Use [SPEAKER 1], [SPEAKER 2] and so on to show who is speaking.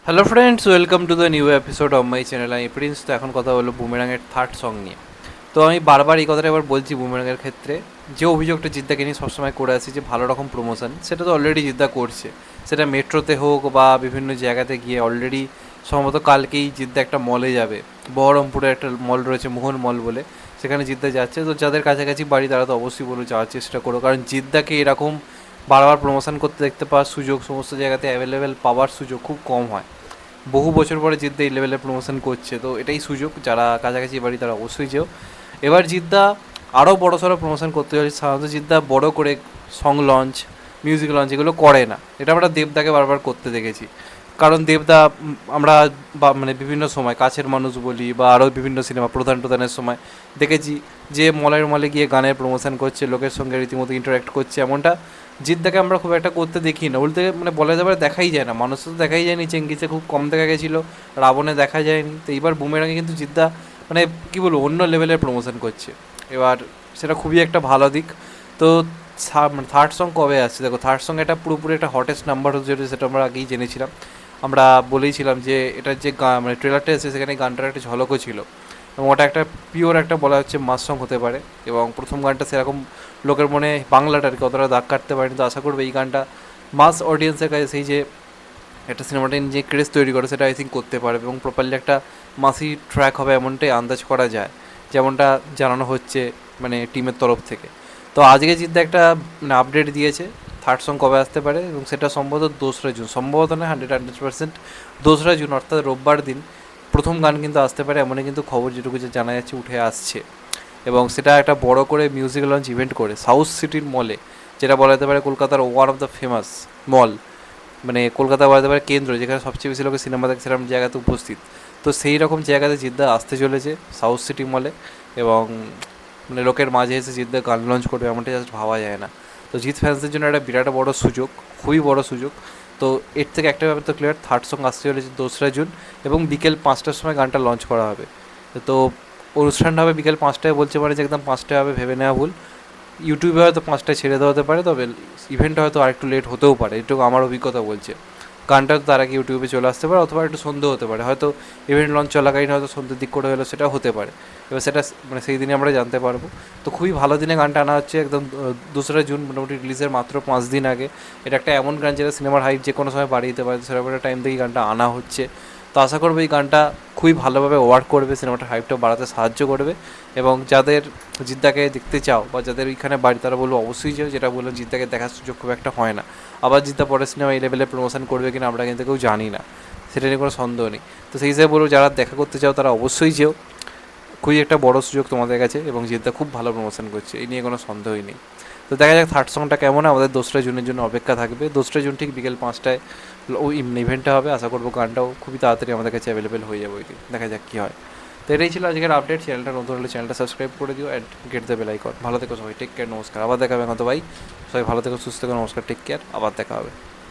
[SPEAKER 1] Hello friends, welcome to the new episode of my channel. আমি Prince. তো এখন কথা হলো বুমেরাংয়ের থার্ড সং নিয়ে। তো আমি বারবার এই কথাটা এবার বলছি, বুমেরাংয়ের ক্ষেত্রে যে অভিযোগটা জিদ্দাকে নিয়ে সবসময় করে আসি যে ভালো রকম প্রমোশন, সেটা তো অলরেডি জিদ্দা করছে। সেটা মেট্রোতে হোক বা বিভিন্ন জায়গাতে গিয়ে অলরেডি সম্ভবত কালকেই জিদ্দা একটা মলে যাবে। বহরমপুরে একটা মল রয়েছে, মোহন মল বলে, সেখানে জিদ্দা যাচ্ছে। তো যাদের কাছাকাছি বাড়ি তারা তো অবশ্যই বলবো যাওয়ার চেষ্টা করো, কারণ জিদ্দাকে এরকম বারবার প্রমোশন করতে দেখতে পাওয়ার সুযোগ সমস্ত জায়গাতে অ্যাভেলেবেল পাওয়ার সুযোগ খুব কম হয়। বহু বছর পরে জিদ্দা এই লেভেলে প্রমোশন করছে, তো এটাই সুযোগ। যারা কাছাকাছি বাড়ি তারা অবশ্যই যেও। এবার জিদ্দা আরও বড় সড়ো প্রমোশন করতে হলে সাধারণত জিদ্দা বড় করে সং লঞ্চ, মিউজিক লঞ্চ এগুলো করে না। এটা আমরা দেবদাকে বারবার করতে দেখেছি। কারণ দেবদা আমরা মানে বিভিন্ন সময় কাছের মানুষ বলি বা আরও বিভিন্ন সিনেমা প্রধানের সময় দেখেছি যে মলে গিয়ে গানের প্রমোশন করছে, লোকের সঙ্গে রীতিমতো ইন্টারাক্ট করছে। এমনটা জিদ্দাকে আমরা খুব একটা করতে দেখি না। উল্টে মানে বলা যাবে দেখাই যায় না, মানুষ তো দেখাই যায়নি। চেঙ্গিসে খুব কম দেখা গেছিলো, রাবণে দেখা যায়নি। তো এইবার বুমেরাঙে কিন্তু জিদ্দা মানে কী বলবো অন্য লেভেলের প্রমোশন করছে। এবার সেটা খুবই একটা ভালো দিক। তো মানে থার্ড সং কবে আসছে দেখো, থার্ড সং এটা পুরোপুরি একটা হটেস্ট নাম্বার হচ্ছে, সেটা আমরা আগেই জেনেছিলাম। আমরা বলেইছিলাম যে এটার যে মানে ট্রেলারটা এসেছে সেখানে গানটার একটা ঝলকও ছিল, এবং ওটা একটা পিওর একটা বলা হচ্ছে মাস সং হতে পারে। এবং প্রথম গানটা সেরকম লোকের মনে বাংলাটা আর কি অতটা দাগ কাটতে পারেনি। তো আশা করবো এই গানটা মাস অডিয়েন্সের কাছে সেই যে একটা সিনেমাটা যে ক্রেজ তৈরি করে সেটা আই থিঙ্ক করতে পারবে, এবং প্রপারলি একটা মাসি ট্র্যাক হবে এমনটাই আন্দাজ করা যায়, যেমনটা জানানো হচ্ছে মানে টিমের তরফ থেকে। তো আজকে জিদ্দা একটা মানে আপডেট দিয়েছে থার্ড সং কবে আসতে পারে, এবং সেটা সম্ভবত 2রা জুন, সম্ভবত না 100% 2রা জুন অর্থাৎ রোববার দিন প্রথম গান কিন্তু আসতে পারে, এমনই কিন্তু খবর যেটুকু যে জানা যাচ্ছে উঠে আসছে। এবং সেটা একটা বড় করে মিউজিক লঞ্চ ইভেন্ট করে সাউথ সিটির মলে, যেটা বলা যেতে পারে কলকাতার ওয়ান অফ দ্য ফেমাস মল, মানে কলকাতা বলা যেতে পারে কেন্দ্র, যেখানে সবচেয়ে বেশি লোকে সিনেমা দেখে সেরকম জায়গাতে উপস্থিত। তো সেই রকম জায়গাতে জিদ্দা আসতে চলেছে সাউথ সিটি মলে, এবং মানে লোকের মাঝে এসে জিদ্দা গান লঞ্চ করবে এমনটা জাস্ট ভাবা যায় না। তো জিৎ ফ্যান্সদের জন্য একটা বিরাট বড় সুযোগ, খুবই বড় সুযোগ। তো এর থেকে একটা ব্যাপার তো ক্লিয়ার, থার্ড সং আসতে চলেছে 2রা জুন, এবং বিকেল 5টার সময় গানটা লঞ্চ করা হবে। তো অনুষ্ঠানটা হবে বিকেল 5টায়, বলছে পারে যে একদম 5টায় হবে ভেবে নেওয়া ভুল। ইউটিউবে হয়তো 5টায় ছেড়ে দেওয়া হতে পারে, তবে ইভেন্টটা হয়তো আরেকটু লেট হতেও পারে, এটুকু আমার অভিজ্ঞতা বলছে। গানটা তার আগে ইউটিউবে চলে আসতে পারে, অথবা একটু সন্দেহ হতে পারে, হয়তো ইভেন্ট লঞ্চ চলাকালীন হয়তো সন্ধ্যের দিক করে হলো, সেটাও হতে পারে। এবার সেটা মানে সেই দিনে আমরা জানতে পারবো। তো খুবই ভালো দিনে গানটা আনা হচ্ছে, একদম 2রা জুন, মোটামুটি রিলিজের মাত্র 5 দিন আগে। এটা একটা এমন গান যেটা সিনেমার হাইপ যে কোনো সময় বাড়িয়ে দিতে পারে, সেরকম একটা টাইম থেকেই গানটা আনা হচ্ছে। তো আশা করবো এই গানটা খুবই ভালোভাবে ওয়ার্ক করবে, সিনেমাটার হাইপটা বাড়াতে সাহায্য করবে। এবং যাদের জিদ্দাকে দেখতে চাও বা যাদের ওইখানে বাড়ি তারা বলবো অবশ্যই যেও, যেটা বললো জিদ্দাকে দেখার সুযোগ খুব একটা হয় না। আবার জিদ্দা পরের সিনেমা এই লেভেলে প্রমোশন করবে কিনা আমরা কিন্তু কেউ জানি না, সেটা নিয়ে কোনো সন্দেহ নেই। তো সেই হিসেবে বলবো যারা দেখা করতে চাও তারা অবশ্যই যেও, খুবই একটা বড় সুযোগ তোমাদের কাছে, এবং জিদ্দা খুব ভালো প্রমোশন করছে, এই নিয়ে কোনো সন্দেহই নেই। তো দেখা যাক থার্ড সংটা কেমন হয়, আমাদের 2রা জুনের জন্য অপেক্ষা থাকবে। 2রা জুন ঠিক বিকেল 5টায় ওই ইভেন্টটা হবে। আশা করবো গানটাও খুবই তাড়াতাড়ি আমাদের কাছে অ্যাভেলেবেল হয়ে যাবে ওই দিন, দেখা যাক কী হয়। তো এটাই ছিল আজকের আপডেট। চ্যানেলটা নতুন হলে চ্যানেলটা সাবস্ক্রাইব করে দিও and get the bell icon. ভালো থেকো সবাই, টেক কেয়ার, নমস্কার, আবার দেখা হবে। কত ভাই সবাই ভালো থেকো, সুস্থ থেকো, নমস্কার, টেক কেয়ার, আবার দেখা হবে।